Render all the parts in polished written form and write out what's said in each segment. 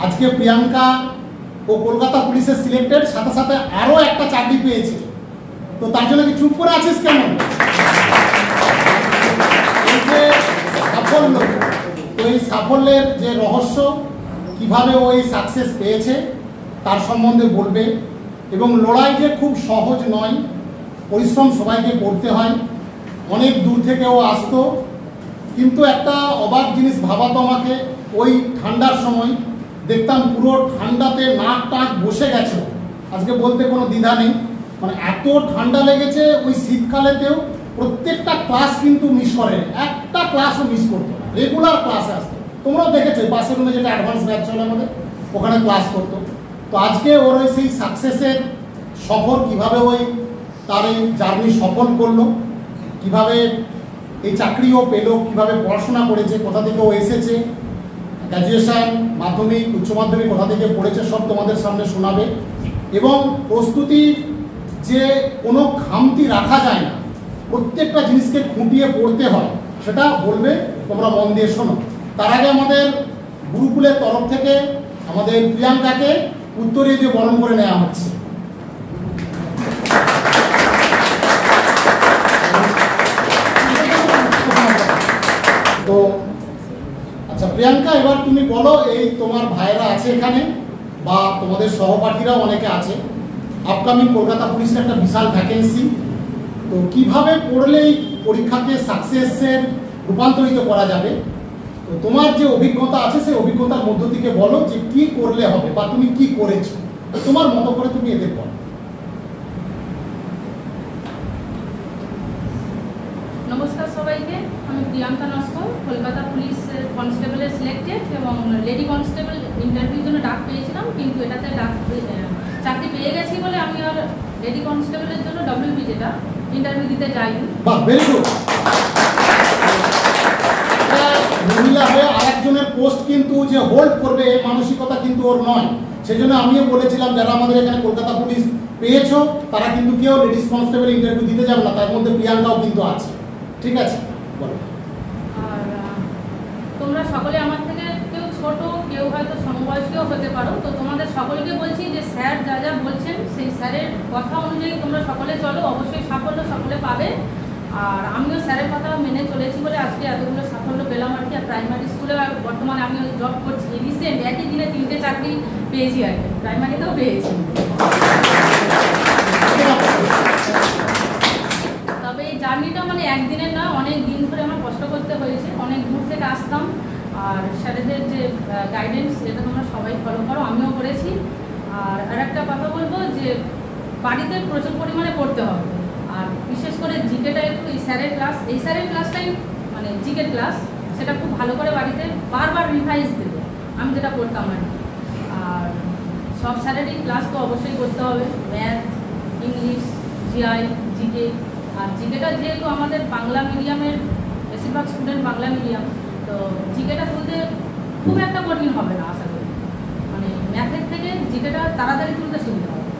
আজকে প্রিয়াঙ্কা ও কলকাতা পুলিশে সিলেক্টেড, সাথে সাথে আরও একটা চাকরি পেয়েছে। তো তার জন্য কি চুপ করে আছিস কেন? এই যে সাফল্য, তো এই সাফল্যের যে রহস্য, কিভাবে ওই সাকসেস পেয়েছে তার সম্বন্ধে বলবে। এবং লড়াই যে খুব সহজ নয়, পরিশ্রম সবাইকে করতে হয়। অনেক দূর থেকেও আসতো, কিন্তু একটা অবাক জিনিস ভাবাতো আমাকে, ওই ঠান্ডার সময় দেখতাম পুরো ঠান্ডাতে নাক টাক বসে গেছে। আজকে বলতে কোনো দ্বিধা নেই, মানে এত ঠান্ডা লেগেছে। ওই শীতকালেতেও প্রত্যেকটা ক্লাস কিন্তু মিস করে, একটা ক্লাসও মিস করতো না, রেগুলার ক্লাসে আসতো। তোমরাও দেখেছো পাশের রুমে যেটা অ্যাডভান্স ব্যাচ চলে আমাদের, ওখানে ক্লাস করতো। তো আজকে ওর ওই সেই সাকসেসের সফর, কিভাবে ওই তার এই জার্নি সফল করলো, কিভাবে এই চাকরিও পেলো, কিভাবে পড়াশোনা করেছে, কোথা থেকে ও এসেছে, গ্র্যাজুয়েশন, মাধ্যমিক, উচ্চ মাধ্যমিক কোথা থেকে পড়েছে, সব তোমাদের সামনে শোনাবে। এবং প্রস্তুতি যে কোনো খামতি রাখা যায় না, প্রত্যেকটা জিনিসকে খুঁটিয়ে পড়তে হয়, সেটা বলবে। তোমরা মন দিয়ে শোনো। তার আগে আমাদের গুরুকুলের তরফ থেকে আমাদের প্রিয়াঙ্কাকে উত্তরীয় দিয়ে বরণ করে নেওয়া হচ্ছে। তো আচ্ছা প্রিয়াঙ্কা, এবার তুমি বলো, এই তোমার ভাইরা আছে এখানে বা তোমাদের সহপাঠীরাও অনেকে আছে, আপকামিং কলকাতা পুলিশের একটা বিশাল ভ্যাকেন্সি। তো কিভাবে পড়লে এই পরীক্ষাকে সাকসেসের রূপান্তরিত করা যাবে, তো তোমার যে অভিজ্ঞতা আছে সেই অভিজ্ঞতার মধ্য থেকে বলো যে কি করলে হবে বা তুমি কি করেছো, তোমার মতো করে তুমি এদের বলো। নমস্কার সবাইকে, আমি প্রিয়াঙ্কা নস্কর, কলকাতা পুলিশ কনস্টেবলের সিলেক্টেড এবং লেডি কনস্টেবল ইন্টারভিউর জন্য ডাক পেয়েছিলাম, কিন্তু এটাতে চাকরি পেয়ে গেছি বলে আমি আর লেডি কনস্টেবলের জন্য ডব্লিউবি যেটা ইন্টারভিউ দিতে যাইনি। বাহ, ভেরি গুড। মহিলা হয়ে আরেকজনের পোস্ট কিন্তু যে হোল্ড করবে এই মানসিকতা কিন্তু ওর নয়। সেই জন্য আমিও বলেছিলাম যারা আমাদের এখানে কলকাতা পুলিশ পেয়েছো তারা কিন্তু কেউ লেডিস কনস্টেবল ইন্টারভিউ দিতে যাবে না, তার মধ্যে প্রিয়াঙ্কাও কিন্তু আছে। ঠিক আছে, বলো। আর তোমরা সকলে আমার থেকে কেউ ছোট, কেউ হয়তো সমবয়স্কও হতে পারো, তো তোমাদের সকলকে বলছি যে স্যার যা যা বলছেন সেই স্যারের কথা অনুযায়ী তোমরা সকলে চলো, অবশ্যই সাফল্য সকলে পাবে। আর আমিও স্যারের কথা মেনে চলেছি বলে আজকে এতগুলো সাফল্য পেলাম আর কি। আর প্রাইমারি স্কুলে বর্তমানে আমি জব করছি, রিসেন্ট একই দিনে 3টে চাকরি পেয়েছি আর কি, প্রাইমারিতেও পেয়েছি। তবে এই জার্নিটা মানে একদিনের না, অনেক দিন ধরে আমার কষ্ট করতে হয়েছে, অনেক দূর থেকে আসতাম। আর স্যারেদের যে গাইডেন্স সেটা তোমরা সবাই ফলো করো, আমিও করেছি। আর একটা কথা বলবো যে বাড়িতে প্রচুর পরিমাণে পড়তে হবে, আর বিশেষ করে জিকেটা একটু এই স্যারের ক্লাসটাই মানে জিকের ক্লাস, সেটা খুব ভালো করে বাড়িতে বারবার রিভাইজ দেবে, আমি যেটা করতাম আর কি। আর সব স্যারেরই ক্লাস তো অবশ্যই করতে হবে, ম্যাথ, ইংলিশ, জিআই, জিকে। আর জিকেটা যেহেতু আমাদের বাংলা মিডিয়ামের বেশিরভাগ স্টুডেন্ট বাংলা মিডিয়াম, তো জিকেটা তুলতে খুব একটা কঠিন হবে না আশা করি, মানে ম্যাথের থেকে জিকেটা তাড়াতাড়ি তুলতে সুবিধা হবে।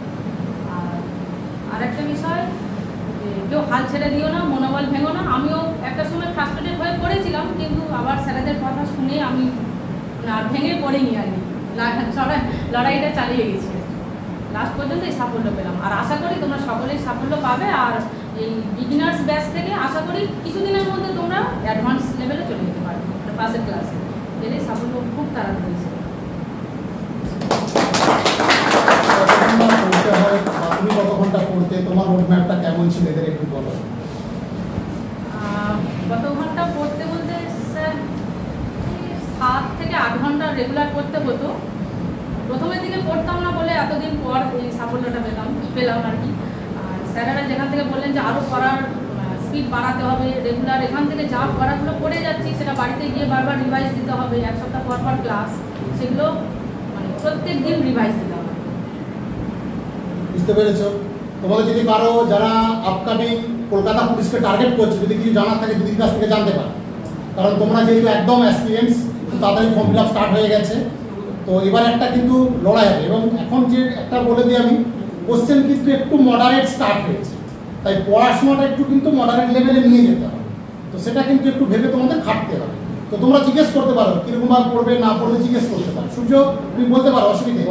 আর একটা বিষয়, কেউ হাল ছেড়ে দিও না, মনোবল ভেঙো না। আমিও একটা সময় ফ্রাস্ট্রেটেড হয়ে পড়েছিলাম, কিন্তু আবার স্যারেদের কথা শুনে আমি আর ভেঙে পড়িনি আর কি, লড়াইটা চালিয়ে গেছি, লাস্ট পর্যন্ত এই সাফল্য পেলাম। আর আশা করি তোমরা সকলেই সাফল্য পাবে। আর এই বিগিনার্স ব্যাচ থেকে আশা করি কিছুদিনের মধ্যে তোমরা অ্যাডভান্স লেভেলে চলে যেতে পারবে, পাশের ক্লাসে গেলে সাফল্য খুব তাড়াতাড়ি হয়েছে। তুমি কত ঘন্টা পড়তে, তোমার রোডম্যাপটা কেমন ছিল এদের একটু বলো। কত ঘন্টা পড়তে বলতে স্যার 7 থেকে 8 ঘন্টা রেগুলার পড়তে হতো। প্রথমের দিকে পড়তাম না বলে এতদিন পর এই সাফল্যটা পেলাম আর কি। আর স্যারেরা যেখান থেকে বললেন যে আরও পড়ার স্পিড বাড়াতে হবে, রেগুলার এখান থেকে যা পড়াগুলো পড়ে যাচ্ছি সেটা বাড়িতে গিয়ে বারবার রিভাইজ দিতে হবে, 1 সপ্তাহ পর পর ক্লাস, সেগুলো মানে প্রত্যেক দিন রিভাইজ দিতে হবে। বুঝতে পেরেছো? তোমাদের যদি কারো যারা আপকামিং কলকাতা পুলিশকে টার্গেট করছে, যদি কিছু জানার থাকে দিদির কাছ থেকে জানতে পারো, কারণ তোমরা যেহেতু একদম এক্সপিরিয়েন্স, তাড়াতাড়ি ফর্ম ফিল আপ স্টার্ট হয়ে গেছে। তো এবার একটা কিন্তু লড়াই হবে। এবং এখন যে একটা বলে দিই আমি, কোশ্চেন কিন্তু একটু মডারেট স্টার্ট হয়েছে, তাই পড়াশোনাটা একটু কিন্তু মডারেট লেভেলে নিয়ে যেতে হবে। তো সেটা কিন্তু একটু ভেবে তোমাদের খাটতে হবে। তো তোমরা জিজ্ঞেস করতে পারো কিরকম ভাবে পড়বে না পড়বে, জিজ্ঞেস করতে পারো। সূর্য তুমি বলতে পারো, অসুবিধে।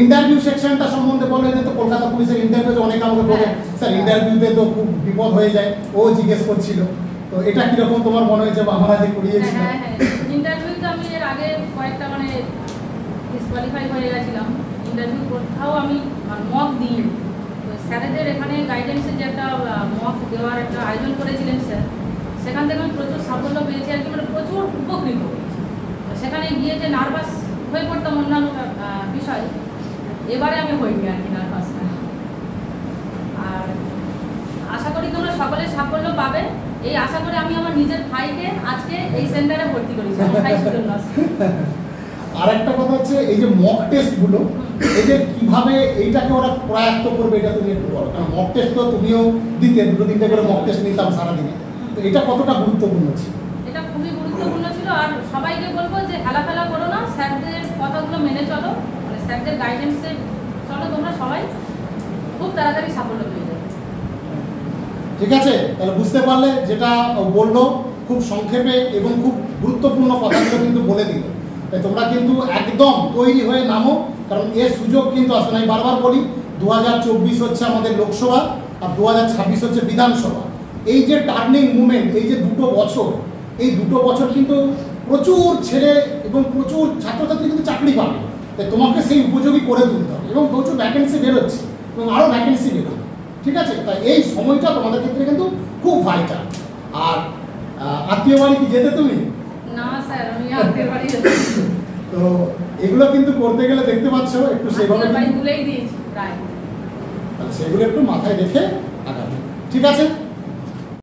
ইন্টারভিউ সেকশনটা সম্বন্ধে বলে যে তো কলকাতা পুলিশের ইন্টারভিউ অনেক আমাকে বলে স্যার ইন্টারভিউতে তো খুব বিপদ হয়ে যায়, ও জিজ্ঞেস করছিল। তো এটা কিরকম তোমার মনে হয়েছে বা আমরা যে করিয়েছি? হ্যাঁ হ্যাঁ, ইন্টারভিউতে আমি এর আগে কয়েকটা মানে ডিসকোয়ালিফাই হয়ে গেছিলাম। ইন্টারভিউ কোথাও আমি মক দিই। তো স্যারেদের এখানে গাইডেন্সের যে একটা মক দেওয়ার একটা আয়োজন করেছিলেন স্যার, সেখান থেকে আমি প্রচুর সাফল্য পেয়েছি আর কি, মানে প্রচুর উপকৃত হয়েছি। সেখানে গিয়ে যে নার্ভাস হয়ে পড়তাম অন্যান্য বিষয়, এবারে আমি হইনি আর কি নার্ভাস। আর আশা করি তোমরা সকলে সাফল্য পাবে, এই আশা করে আমি আমার নিজের ভাইকে আজকে এই সেন্টারে ভর্তি করেছি। আর একটা কথা হচ্ছে এই যে মক টেস্ট গুলো, এদের কিভাবে এইটাকে ওরা প্রয়াত্ত করবে এটা তুমি একটু বলো। কারণ মক টেস্ট তো তুমিও দিতে, 2-3টে করে মক টেস্ট নিতাম সারাদিনে, তো এটা কতটা গুরুত্বপূর্ণ ছিল? এটা খুবই গুরুত্বপূর্ণ ছিল। আর সবাইকে বলবো যে হেলাফেলা করো না, স্যারদের কথাগুলো মেনে চলো, মানে স্যারদের গাইডেন্সে চলো, তোমরা সবাই খুব তাড়াতাড়ি সাফল্য পেয়ে যাবে। ঠিক আছে, তাহলে বুঝতে পারলে যেটা বললো খুব সংক্ষেপে এবং খুব গুরুত্বপূর্ণ কথাগুলো কিন্তু বলে দিল। তাই তোমরা কিন্তু একদম তৈরি হয়ে নামো, কারণ এর সুযোগ কিন্তু আসবে না। আমি বারবার বলি 2024 হচ্ছে আমাদের লোকসভা আর 2026 হচ্ছে বিধানসভা। এই যে টার্নিং মুভমেন্ট, এই যে 2 বছর, এই 2 বছর কিন্তু প্রচুর ছেলে এবং প্রচুর ছাত্রছাত্রী কিন্তু চাকরি পাবে। তাই তোমাকে সেই উপযোগী করে তুলতে হবে এবং প্রচুর ভ্যাকেন্সি বেরোচ্ছে এবং আরও ভ্যাকেন্সি বেরোবে। ঠিক আছে, তাই এই সময়টা তোমাদের ক্ষেত্রে কিন্তু খুব ভাইটাল। আর আত্মীয় বাড়ি কি যেতে তুমি? না স্যার, আমি আত্মীয় বাড়ি যেতে। তো এগুলো কিন্তু করতে গেলে দেখতে পাচ্ছ একটু সেভাবে বাড়ি ভুলেই দিয়েছি প্রায়, সেগুলো একটু মাথায় রেখে আগাবে। ঠিক আছে।